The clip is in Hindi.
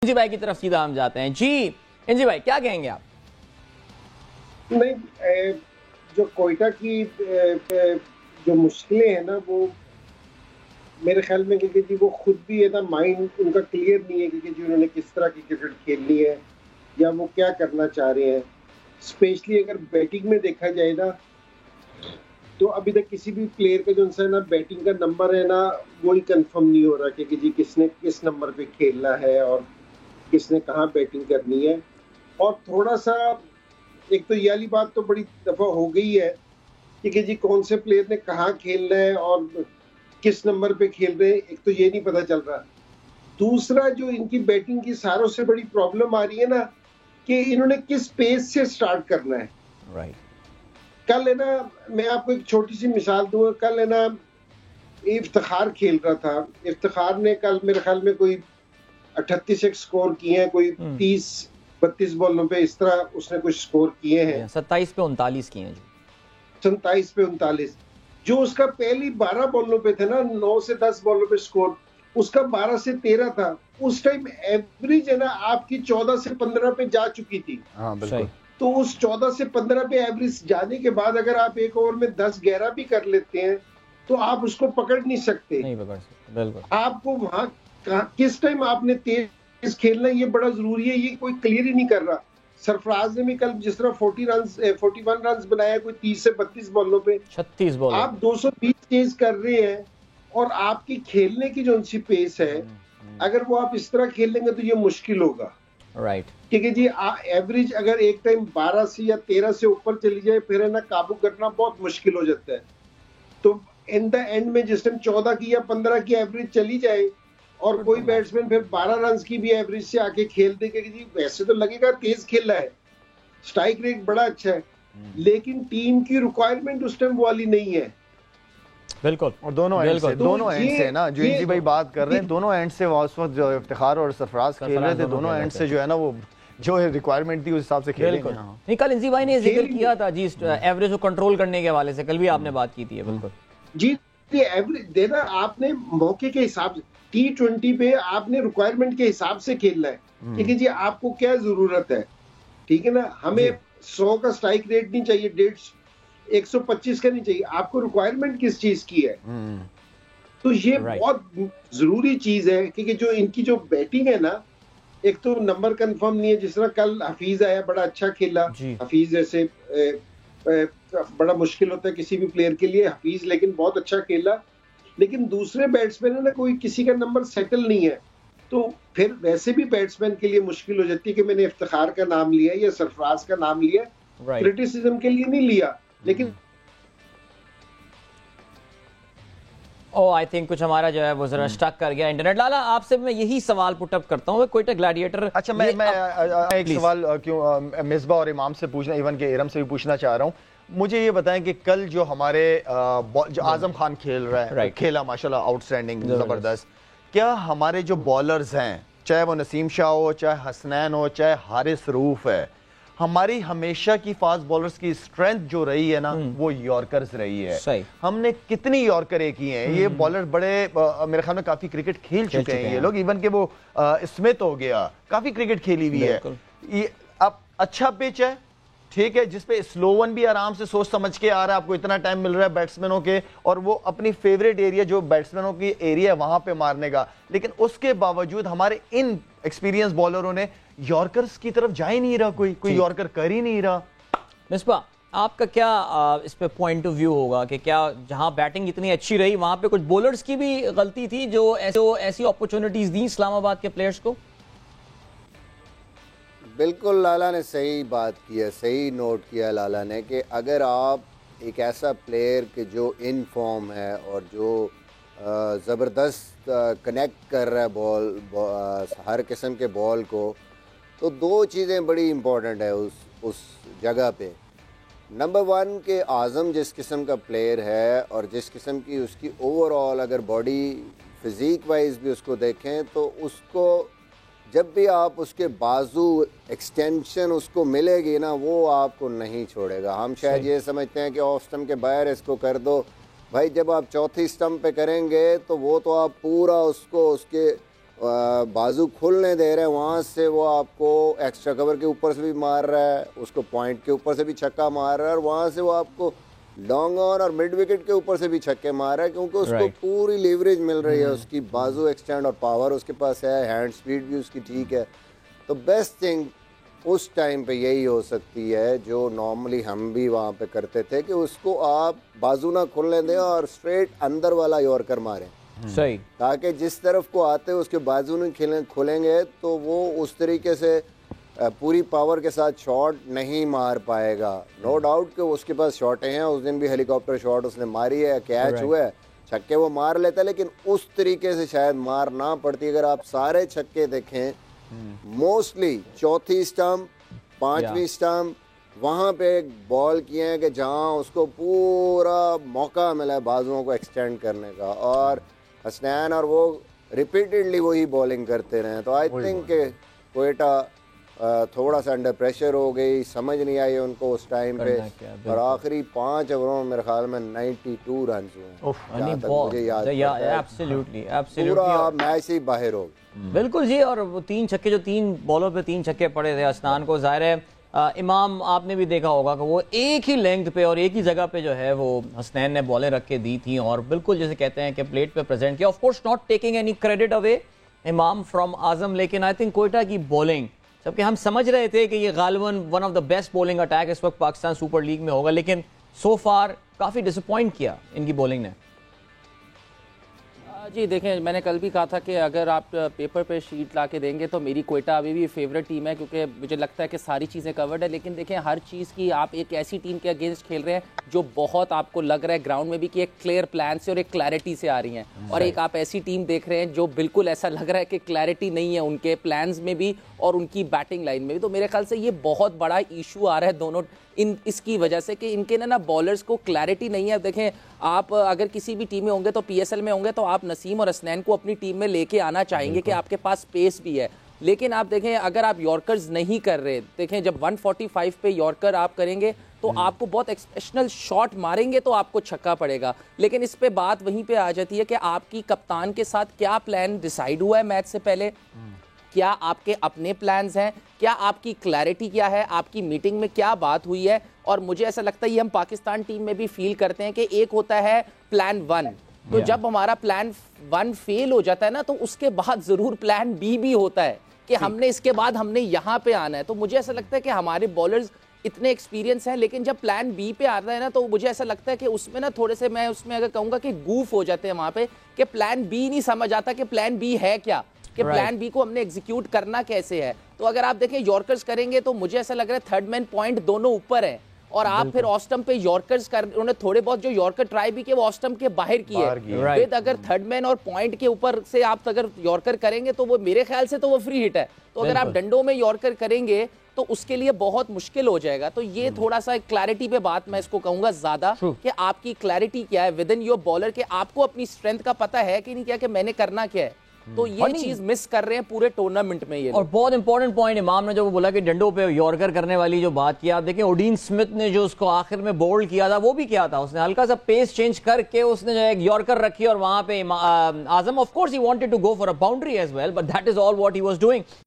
इंजी भाई की तरफ सीधा हम जाते हैं। जी इंजी भाई क्या कहेंगे आप? नहीं, जो कोयटा की जो मुश्किलें हैं ना, वो मेरे ख्याल में क्योंकि जी वो खुद भी है ना, माइंड उनका क्लियर नहीं है क्योंकि जी उन्होंने किस तरह की क्रिकेट खेलनी है या वो क्या करना चाह रहे हैं। स्पेशली अगर बैटिंग में देखा जाए ना, तो अभी तक किसी भी प्लेयर का जो है ना बैटिंग का नंबर है ना, वही कंफर्म नहीं हो रहा कि जी किसने किस नंबर पे खेलना है और किसने कहाँ बैटिंग करनी है। और थोड़ा सा एक तो ये वाली बात तो बड़ी दफा हो गई है कि जी कौन से प्लेयर ने कहाँ खेलना है और किस नंबर पे खेल रहे हैं, एक तो ये नहीं पता चल रहा। दूसरा जो इनकी बैटिंग की सारों से बड़ी प्रॉब्लम आ रही है ना, कि इन्होंने किस पेस से स्टार्ट करना है। राइट। कल है ना, मैं आपको एक छोटी सी मिसाल दूंगा। कल है ना इफ्तिखार खेल रहा था, इफ्तिखार ने कल मेरे ख्याल में कोई 38 एक स्कोर किए हैं, कोई 30-32 बॉलों पे इस तरह उसने कुछ स्कोर किए हैं। 27 पे 39 किए हैं। 27 पे 39। जो उसका पहली 12 बॉलों पे थे ना, 9 से 10 बॉलों पे स्कोर उसका 12 से 13 था। उस टाइम एवरेज है ना आपकी 14 से 15 पे जा चुकी थी। हाँ बिल्कुल। तो उस 14 से 15 पे एवरेज जाने के बाद अगर आप एक ओवर में 10-11 भी कर लेते हैं तो आप उसको पकड़ नहीं सकते। बिल्कुल। आपको वहां किस टाइम आपने तेज खेलना ये बड़ा जरूरी है, ये कोई क्लियर ही नहीं कर रहा। सरफराज ने भी कल जिस तरह 41 रन बनाया, कोई 30 से 32 बॉलों पे 36 बॉल, आप 220 चेज कर रहे हैं और आपकी खेलने की जो सी पेस है, अगर वो आप इस तरह खेल लेंगे तो ये मुश्किल होगा। राइट। ठीक है जी, एवरेज अगर एक टाइम 12 से या 13 से ऊपर चली जाए फिर है ना काबू करना बहुत मुश्किल हो जाता है। तो इन द एंड में जिस टाइम 14 की या 15 की एवरेज चली जाए और कोई बैट्समैन फिर 12 रन की भी एवरेज से आके खेल दे कि जी वैसे तो लगेगा तेज खेला है, स्ट्राइक रेट बड़ा अच्छा है, लेकिन टीम की रिक्वायरमेंट उस टाइम वाली नहीं है। बिल्कुल। और दोनों एंड से ना जो इंजी भाई बात कर रहे हैं, दोनों एंड से उस वक्त जो इफ्तिखार और सरफराज खेल रहे थे, दोनों एंड से जो है ना वो जो रिक्वायरमेंट थी उस हिसाब से खेले। नहीं, कल इंजी भाई ने जिक्र किया था जी एवरेज को कंट्रोल करने के हवाले से, कल भी आपने बात की थी। बिल्कुल जी, एवरेज देना आपने मौके के हिसाब से, T20 पे आपने रिक्वायरमेंट के हिसाब से खेलना है। ठीक है जी, आपको क्या जरूरत है, ठीक है ना। हमें 100 का स्ट्राइक रेट नहीं चाहिए, 125 का नहीं चाहिए, आपको रिक्वायरमेंट किस चीज की है। तो ये बहुत जरूरी चीज है क्योंकि जो इनकी जो बैटिंग है ना, एक तो नंबर कंफर्म नहीं है। जिस तरह कल हफीज आया, बड़ा अच्छा खेला। हफीज जैसे बड़ा मुश्किल होता है किसी भी प्लेयर के लिए, हफीज लेकिन बहुत अच्छा खेला। लेकिन दूसरे बैट्समैन है ना, कोई किसी का नंबर सेटल नहीं है, तो फिर वैसे भी बैट्समैन के लिए मुश्किल हो जाती है कि मैंने इफ्तिखार का नाम लिया या सरफराज का नाम लिया, क्रिटिसिज्म के लिए नहीं लिया। लेकिन आई थिंक कुछ हमारा जो है वो जरा स्टक कर गया इंटरनेट। लाला आपसे मैं यही सवाल पुटअप करता हूँ, कोयटा ग्लैडिएटर। अच्छा, मैं एक सवाल क्यों मिसबा और इमाम से पूछना, इवन के इरम से भी पूछना चाह रहा हूँ। मुझे ये बताएं कि कल जो हमारे जो आजम खान खेल रहा है, खेला माशाल्लाह आउटस्टैंडिंग, जबरदस्त। क्या हमारे जो बॉलर्स हैं, चाहे वो नसीम शाह हो, चाहे हसनैन हो, चाहे हारिस रूफ है, हमारी हमेशा की फास्ट बॉलर्स की स्ट्रेंथ जो रही है ना, वो यॉर्कर्स रही है। सही। हमने कितनी यॉर्कर की हैं, ये बॉलर बड़े मेरे ख्याल में काफी क्रिकेट खेल चुके हैं ये लोग। इवन के वो स्मिथ हो गया, काफी क्रिकेट खेली हुई है। ये अब अच्छा पिच है, ठीक है, जिसपे स्लो वन भी आराम से सोच समझ के आ रहा है, आपको इतना टाइम मिल रहा है बैट्समैनों के, और वो अपनी फेवरेट एरिया जो बैट्समैनों की एरिया है वहां पे मारने का। लेकिन उसके बावजूद हमारे इन एक्सपीरियंस बॉलरों ने यॉर्कर्स की तरफ जा ही नहीं रहा, कोई यॉर्कर कर ही नहीं रहा। मिसबा, आपका क्या इस पे पॉइंट ऑफ व्यू होगा कि क्या जहां बैटिंग इतनी अच्छी रही वहां पे कुछ बॉलर्स की भी गलती थी जो ऐसी अपॉर्चुनिटीज दी इस्लामाबाद के प्लेयर्स को? बिल्कुल, लाला ने सही बात की है, सही नोट किया लाला ने कि अगर आप एक ऐसा प्लेयर के जो इन फॉर्म है और जो ज़बरदस्त कनेक्ट कर रहा है बॉल, हर किस्म के बॉल को, तो दो चीज़ें बड़ी इम्पोर्टेंट है उस जगह पे। नंबर 1 के आज़म जिस किस्म का प्लेयर है और जिस किस्म की उसकी ओवरऑल अगर बॉडी फिज़ीक वाइज भी उसको देखें, तो उसको जब भी आप उसके बाजू एक्सटेंशन उसको मिलेगी ना, वो आपको नहीं छोड़ेगा। हम शायद ये समझते हैं कि ऑफ स्टम्प के बाहर इसको कर दो, भाई जब आप चौथी स्टम्प पे करेंगे तो वो तो आप पूरा उसको उसके बाजू खुलने दे रहे हैं, वहाँ से वो आपको एक्स्ट्रा कवर के ऊपर से भी मार रहा है, उसको पॉइंट के ऊपर से भी छक्का मार रहा है, और वहाँ से वो आपको लॉन्ग ऑन और मिड विकेट के ऊपर से भी छक्के मार रहा है, क्योंकि उसको पूरी लीवरेज मिल रही है, उसकी बाजू एक्सटेंड और पावर उसके पास है, हैंड स्पीड भी उसकी ठीक है। तो बेस्ट थिंग उस टाइम पे यही हो सकती है जो नॉर्मली हम भी वहाँ पे करते थे, कि उसको आप बाजू ना खुलने दें और स्ट्रेट अंदर वाला यॉर्कर मारें, सही, ताकि जिस तरफ को आते हैं उसके बाजू नहीं खुलेंगे तो वो उस तरीके से पूरी पावर के साथ शॉट नहीं मार पाएगा। नो डाउट कि उसके पास शॉटें हैं, उस दिन भी हेलीकॉप्टर शॉट उसने मारी है, कैच हुआ है, छक्के वो मार लेता है, लेकिन उस तरीके से शायद मार ना पड़ती। अगर आप सारे छक्के देखें, मोस्टली चौथी स्टंप, पांचवी स्टंप, वहाँ पे एक बॉल किए हैं कि जहाँ उसको पूरा मौका मिला है बाजुओं को एक्सटेंड करने का, और हसनैन और वो रिपीटेडली वही बॉलिंग करते रहे। तो आई थिंक कोयटा थोड़ा सा अंडर प्रेशर हो गई, समझ नहीं आई उनको उस टाइम पे, और आखिरी 5 ओवरों में मेरे ख्याल में 92 रन हुए, मुझे याद है, पूरा मैच ही बाहर हो गया। बिल्कुल जी, और वो 3 छक्के जो 3 बॉलों पे 3 छक्के पड़े थे हसनान को, जाहिर है इमाम आपने भी देखा होगा कि वो एक ही लेंथ पे और एक ही जगह पे जो है वो हसनैन ने बॉलें रख के दी थी, और बिल्कुल जैसे कहते हैं कि प्लेट पे प्रेजेंट किया। Of course not taking any credit away इमाम फ्रॉम आजम, लेकिन आई थिंक कोयटा की बॉलिंग, जबकि हम समझ रहे थे कि ये गालिबन one of the best bowling attack इस वक्त पाकिस्तान सुपर लीग में होगा, लेकिन सो फार काफ़ी डिसअपॉइंट किया इनकी बॉलिंग ने। जी देखें, मैंने कल भी कहा था कि अगर आप पेपर पे शीट ला के देंगे तो मेरी कोयटा अभी भी फेवरेट टीम है, क्योंकि मुझे लगता है कि सारी चीज़ें कवर्ड है। लेकिन देखें, हर चीज़ की आप एक ऐसी टीम के अगेंस्ट खेल रहे हैं जो बहुत आपको लग रहा है ग्राउंड में भी कि एक क्लियर प्लान से और एक क्लैरिटी से आ रही हैं, और एक आप ऐसी टीम देख रहे हैं जो बिल्कुल ऐसा लग रहा है कि क्लैरिटी नहीं है उनके प्लान्स में भी और उनकी बैटिंग लाइन में भी। तो मेरे ख्याल से ये बहुत बड़ा इशू आ रहा है दोनों इसकी वजह से कि इनके ना बॉलर्स को क्लैरिटी नहीं है। देखें, आप अगर किसी भी टीम में होंगे तो पीएसएल में होंगे तो आप नसीम और हसनैन को अपनी टीम में लेके आना चाहेंगे कि आपके पास स्पेस भी है। लेकिन आप देखें, अगर आप यॉर्कर्स नहीं कर रहे, देखें जब 145 पे यॉर्कर आप करेंगे तो आपको बहुत एक्सेप्शनल शॉट मारेंगे तो आपको छक्का पड़ेगा। लेकिन इस पे बात वहीं पे आ जाती है कि आपकी कप्तान के साथ क्या प्लान डिसाइड हुआ है मैच से पहले, क्या आपके अपने प्लान्स हैं, क्या आपकी क्लैरिटी क्या है, आपकी मीटिंग में क्या बात हुई है। और मुझे ऐसा लगता है ये हम पाकिस्तान टीम में भी फील करते हैं कि एक होता है प्लान 1, तो जब हमारा प्लान 1 फेल हो जाता है ना, तो उसके बाद जरूर प्लान बी भी होता है कि हमने इसके बाद हमने यहाँ पे आना है। तो मुझे ऐसा लगता है कि हमारे बॉलर्स इतने एक्सपीरियंस हैं, लेकिन जब प्लान बी पे आता है ना, तो मुझे ऐसा लगता है कि उसमें ना थोड़े से, मैं उसमें अगर कहूँगा कि गूफ हो जाते हैं वहाँ पे, कि प्लान बी नहीं समझ आता कि प्लान बी है क्या, कि प्लान बी को हमने एग्जीक्यूट करना कैसे है। तो अगर आप देखें यॉर्कर्स करेंगे तो मुझे ऐसा लग रहा है थर्ड मैन पॉइंट दोनों ऊपर है, और आप फिर ऑफ स्टंप पे यॉर्कर्स कर, उन्होंने थोड़े बहुत जो यॉर्कर ट्राई भी किए वो ऑफ स्टंप के बाहर किए। फिर अगर थर्ड मैन और पॉइंट के ऊपर से आप अगर यॉर्कर करेंगे तो वो मेरे ख्याल से तो वो फ्री हिट है। तो अगर आप डंडों में यॉर्कर करेंगे तो उसके लिए बहुत मुश्किल हो जाएगा। तो ये थोड़ा सा क्लैरिटी पे बात मैं इसको कहूंगा ज्यादा, कि आपकी क्लैरिटी क्या है विद इन योर बॉलर, के आपको अपनी स्ट्रेंथ का पता है कि नहीं, क्या कि मैंने करना क्या है। तो ये चीज मिस कर रहे हैं पूरे टूर्नामेंट में ये। और बहुत इंपॉर्टेंट पॉइंट इमाम ने जो बोला कि डंडों पे यॉर्कर करने वाली जो बात की, आप देखें ओडीन स्मिथ ने जो उसको आखिर में बोल्ड किया था वो भी किया था, उसने हल्का सा पेस चेंज करके उसने जो एक यॉर्कर रखी और वहां पे Azam of course he wanted to go for a boundary as well, but that is all what he was doing.